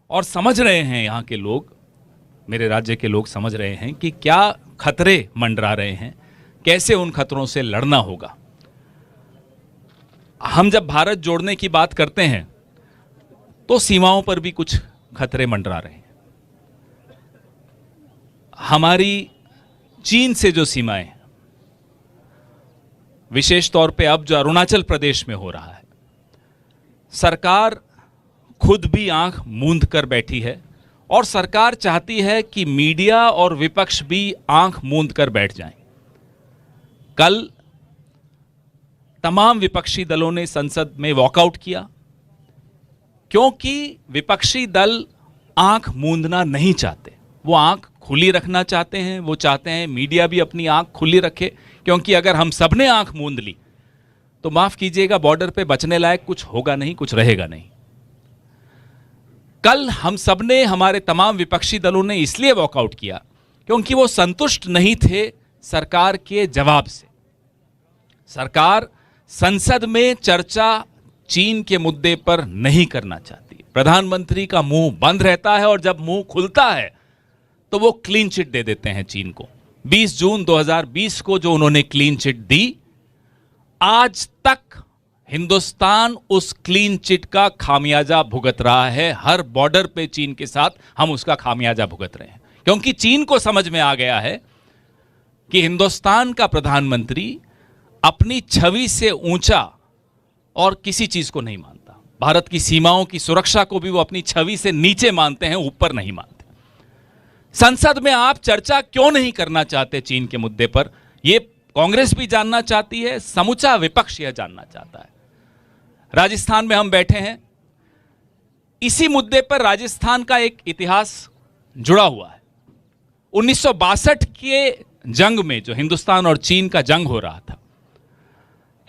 और समझ रहे हैं, यहाँ के लोग, मेरे राज्य के लोग समझ रहे हैं कि क्या खतरे मंडरा रहे हैं, कैसे उन खतरों से लड़ना होगा। हम जब भारत जोड़ने की बात करते हैं तो सीमाओं पर भी कुछ खतरे मंडरा रहे हैं। हमारी चीन से जो सीमाएं, विशेष तौर पे अब जो अरुणाचल प्रदेश में हो रहा है, सरकार खुद भी आंख मूंद कर बैठी है और सरकार चाहती है कि मीडिया और विपक्ष भी आंख मूंद कर बैठ जाएं। कल तमाम विपक्षी दलों ने संसद में वॉकआउट किया क्योंकि विपक्षी दल आंख मूंदना नहीं चाहते, वो आंख खुली रखना चाहते हैं। वो चाहते हैं मीडिया भी अपनी आंख खुली रखे, क्योंकि अगर हम सब ने आंख मूंद ली तो माफ कीजिएगा, बॉर्डर पे बचने लायक कुछ होगा नहीं, कुछ रहेगा नहीं। कल हम सब ने, हमारे तमाम विपक्षी दलों ने इसलिए वॉकआउट किया क्योंकि वो संतुष्ट नहीं थे सरकार के जवाब से। सरकार संसद में चर्चा चीन के मुद्दे पर नहीं करना चाहती। प्रधानमंत्री का मुंह बंद रहता है और जब मुंह खुलता है तो वो क्लीन चिट दे देते हैं चीन को। 20 जून 2020 को जो उन्होंने क्लीन चिट दी, आज तक हिंदुस्तान उस क्लीन चिट का खामियाजा भुगत रहा है। हर बॉर्डर पे चीन के साथ हम उसका खामियाजा भुगत रहे हैं, क्योंकि चीन को समझ में आ गया है कि हिंदुस्तान का प्रधानमंत्री अपनी छवि से ऊंचा और किसी चीज को नहीं मानता। भारत की सीमाओं की सुरक्षा को भी वो अपनी छवि से नीचे मानते हैं, ऊपर नहीं मानते। संसद में आप चर्चा क्यों नहीं करना चाहते चीन के मुद्दे पर? ये कांग्रेस भी जानना चाहती है, समूचा विपक्ष यह जानना चाहता है। राजस्थान में हम बैठे हैं, इसी मुद्दे पर राजस्थान का एक इतिहास जुड़ा हुआ है। 1962 के जंग में, जो हिंदुस्तान और चीन का जंग हो रहा था,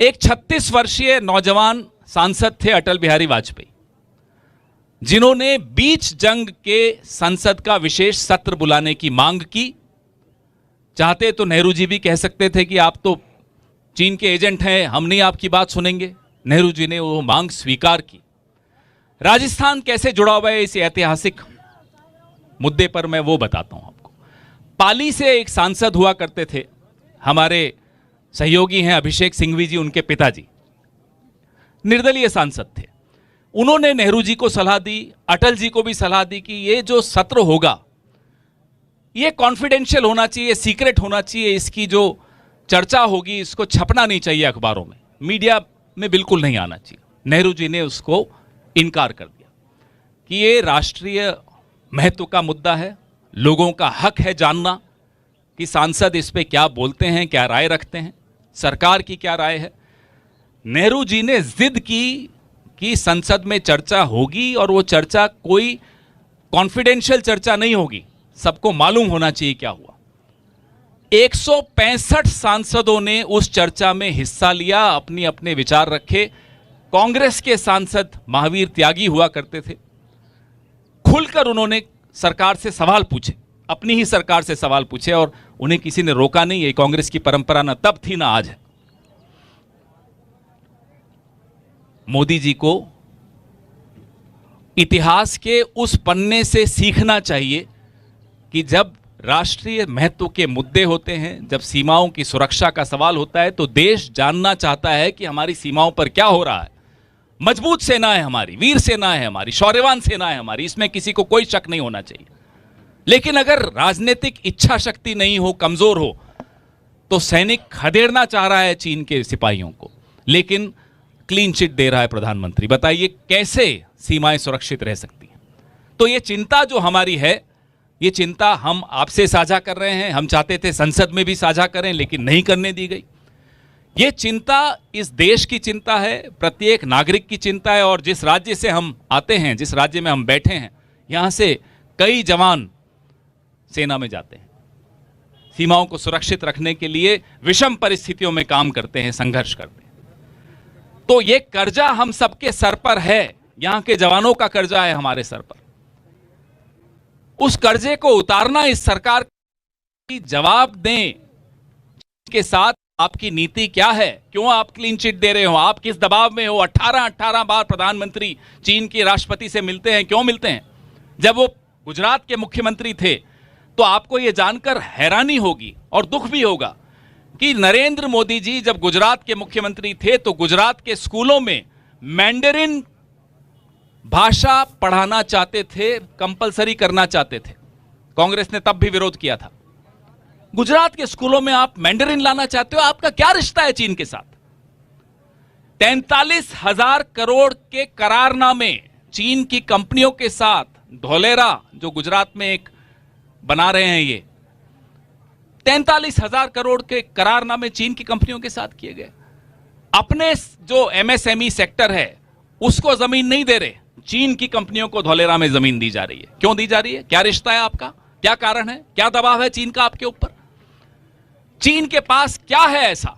एक 36 वर्षीय नौजवान सांसद थे अटल बिहारी वाजपेयी, जिन्होंने बीच जंग के संसद का विशेष सत्र बुलाने की मांग की। चाहते तो नेहरू जी भी कह सकते थे कि आप तो चीन के एजेंट हैं, हम नहीं आपकी बात सुनेंगे। नेहरू जी ने वो मांग स्वीकार की। राजस्थान कैसे जुड़ा हुआ है इस ऐतिहासिक मुद्दे पर, मैं वो बताता हूं आपको। पाली से एक सांसद हुआ करते थे, हमारे सहयोगी हैं अभिषेक सिंघवी जी, उनके पिताजी निर्दलीय सांसद थे। उन्होंने नेहरू जी को सलाह दी, अटल जी को भी सलाह दी कि ये जो सत्र होगा ये कॉन्फिडेंशियल होना चाहिए, सीक्रेट होना चाहिए, इसकी जो चर्चा होगी इसको छपना नहीं चाहिए अखबारों में, मीडिया में बिल्कुल नहीं आना चाहिए। नेहरू जी ने उसको इनकार कर दिया कि ये राष्ट्रीय महत्व का मुद्दा है, लोगों का हक है जानना कि सांसद इस पे क्या बोलते हैं, क्या राय रखते हैं, सरकार की क्या राय है। नेहरू जी ने जिद की कि संसद में चर्चा होगी और वो चर्चा कोई कॉन्फिडेंशियल चर्चा नहीं होगी, सबको मालूम होना चाहिए क्या हुआ। 165 सांसदों ने उस चर्चा में हिस्सा लिया, अपनी अपने विचार रखे। कांग्रेस के सांसद महावीर त्यागी हुआ करते थे, खुलकर उन्होंने सरकार से सवाल पूछे, अपनी ही सरकार से सवाल पूछे, और उन्हें किसी ने रोका नहीं। ये कांग्रेस की परंपरा ना तब थी ना आज है। मोदी जी को इतिहास के उस पन्ने से सीखना चाहिए कि जब राष्ट्रीय महत्व के मुद्दे होते हैं, जब सीमाओं की सुरक्षा का सवाल होता है, तो देश जानना चाहता है कि हमारी सीमाओं पर क्या हो रहा है। मजबूत सेना है हमारी, वीर सेना है हमारी, शौर्यवान सेना है हमारी, इसमें किसी को कोई शक नहीं होना चाहिए। लेकिन अगर राजनीतिक इच्छा शक्ति नहीं हो, कमजोर हो, तो सैनिक खदेड़ना चाह रहा है चीन के सिपाहियों को, लेकिन क्लीन चिट दे रहा है प्रधानमंत्री। बताइए कैसे सीमाएं सुरक्षित रह सकती हैं? तो ये चिंता जो हमारी है, ये चिंता हम आपसे साझा कर रहे हैं। हम चाहते थे संसद में भी साझा करें, लेकिन नहीं करने दी गई। ये चिंता इस देश की चिंता है, प्रत्येक नागरिक की चिंता है। और जिस राज्य से हम आते हैं, जिस राज्य में हम बैठे हैं, यहाँ से कई जवान सेना में जाते हैं, सीमाओं को सुरक्षित रखने के लिए विषम परिस्थितियों में काम करते हैं, संघर्ष करते हैं। तो ये कर्जा हम सबके सर पर है, यहां के जवानों का कर्जा है हमारे सर पर। उस कर्जे को उतारना इस सरकार की जवाब दें के साथ आपकी नीति क्या है, क्यों आप क्लीन चिट दे रहे हो, आप किस दबाव में हो। 18 बार प्रधानमंत्री चीन के राष्ट्रपति से मिलते हैं, क्यों मिलते हैं? जब वो गुजरात के मुख्यमंत्री थे, तो आपको यह जानकर हैरानी होगी और दुख भी होगा कि नरेंद्र मोदी जी जब गुजरात के मुख्यमंत्री थे तो गुजरात के स्कूलों में मैंडरिन भाषा पढ़ाना चाहते थे, कंपलसरी करना चाहते थे। कांग्रेस ने तब भी विरोध किया था। गुजरात के स्कूलों में आप मैंडरिन लाना चाहते हो, आपका क्या रिश्ता है चीन के साथ? 43,000 करोड़ के करारनामे चीन की कंपनियों के साथ, धोलेरा जो गुजरात में एक बना रहे हैं, ये 43,000 करोड़ के करारनामे चीन की कंपनियों के साथ किए गए। अपने जो एमएसएमई सेक्टर है उसको जमीन नहीं दे रहे, चीन की कंपनियों को धोलेरा में जमीन दी जा रही है। क्यों दी जा रही है? क्या रिश्ता है आपका? क्या कारण है? क्या दबाव है चीन का आपके ऊपर? चीन के पास क्या है ऐसा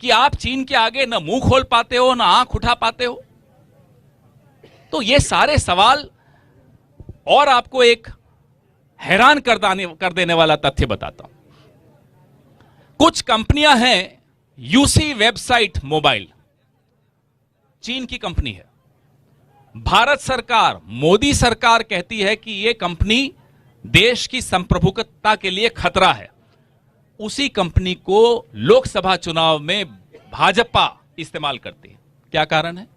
कि आप चीन के आगे न मुंह खोल पाते हो, न आंख उठा पाते हो? तो ये सारे सवाल, और आपको एक हैरान कर देने वाला तथ्य बताता हूं। कुछ कंपनियां हैं, यूसी वेबसाइट मोबाइल चीन की कंपनी है। भारत सरकार, मोदी सरकार कहती है कि यह कंपनी देश की संप्रभुता के लिए खतरा है। उसी कंपनी को लोकसभा चुनाव में भाजपा इस्तेमाल करती है। क्या कारण है?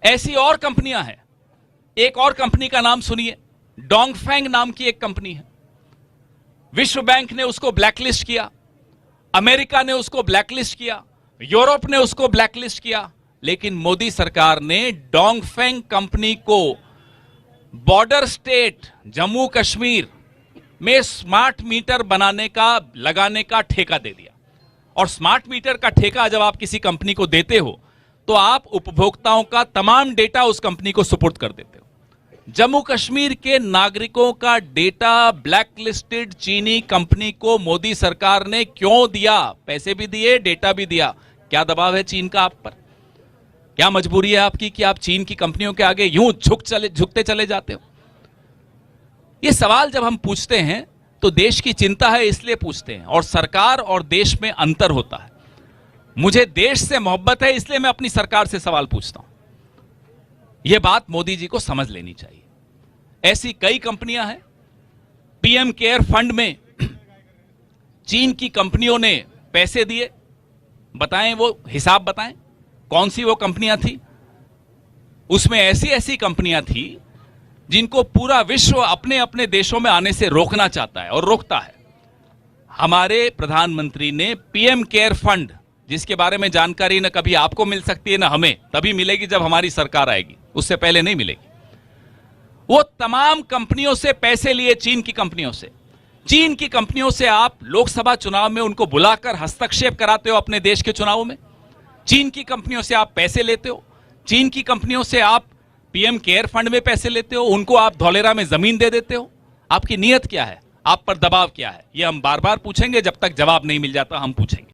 ऐसी और कंपनियां हैं। एक और कंपनी का नाम सुनिए, डोंगफेंग नाम की एक कंपनी है। विश्व बैंक ने उसको ब्लैकलिस्ट किया, अमेरिका ने उसको ब्लैकलिस्ट किया, यूरोप ने उसको ब्लैकलिस्ट किया, लेकिन मोदी सरकार ने डोंगफेंग कंपनी को बॉर्डर स्टेट जम्मू कश्मीर में स्मार्ट मीटर लगाने का ठेका दे दिया। और स्मार्ट मीटर का ठेका जब आप किसी कंपनी को देते हो तो आप उपभोक्ताओं का तमाम डेटा उस कंपनी को सुपुर्द कर देते हो। जम्मू कश्मीर के नागरिकों का डेटा ब्लैकलिस्टेड चीनी कंपनी को मोदी सरकार ने क्यों दिया? पैसे भी दिए, डेटा भी दिया। क्या दबाव है चीन का आप पर? क्या मजबूरी है आपकी कि आप चीन की कंपनियों के आगे यूं झुकते चले जाते हो? ये सवाल जब हम पूछते हैं तो देश की चिंता है इसलिए पूछते हैं, और सरकार और देश में अंतर होता है। मुझे देश से मोहब्बत है इसलिए मैं अपनी सरकार से सवाल पूछता हूं। यह बात मोदी जी को समझ लेनी चाहिए। ऐसी कई कंपनियां हैं। पीएम केयर फंड में चीन की कंपनियों ने पैसे दिए। बताएं, वो हिसाब बताएं, कौन सी वो कंपनियां थी? उसमें ऐसी ऐसी कंपनियां थी जिनको पूरा विश्व अपने अपने देशों में आने से रोकना चाहता है और रोकता है। हमारे प्रधानमंत्री ने पीएम केयर फंड, जिसके बारे में जानकारी न कभी आपको मिल सकती है न हमें, तभी मिलेगी जब हमारी सरकार आएगी, उससे पहले नहीं मिलेगी। वो तमाम कंपनियों से पैसे लिए, चीन की कंपनियों से। चीन की कंपनियों से आप लोकसभा चुनाव में उनको बुलाकर हस्तक्षेप कराते हो अपने देश के चुनावों में। चीन की कंपनियों से आप पैसे लेते हो। चीन की कंपनियों से आप पीएम केयर फंड में पैसे लेते हो, उनको आप धौलेरा में जमीन दे देते हो। आपकी नीयत क्या है? आप पर दबाव क्या है? ये हम बार बार पूछेंगे, जब तक जवाब नहीं मिल जाता हम पूछेंगे।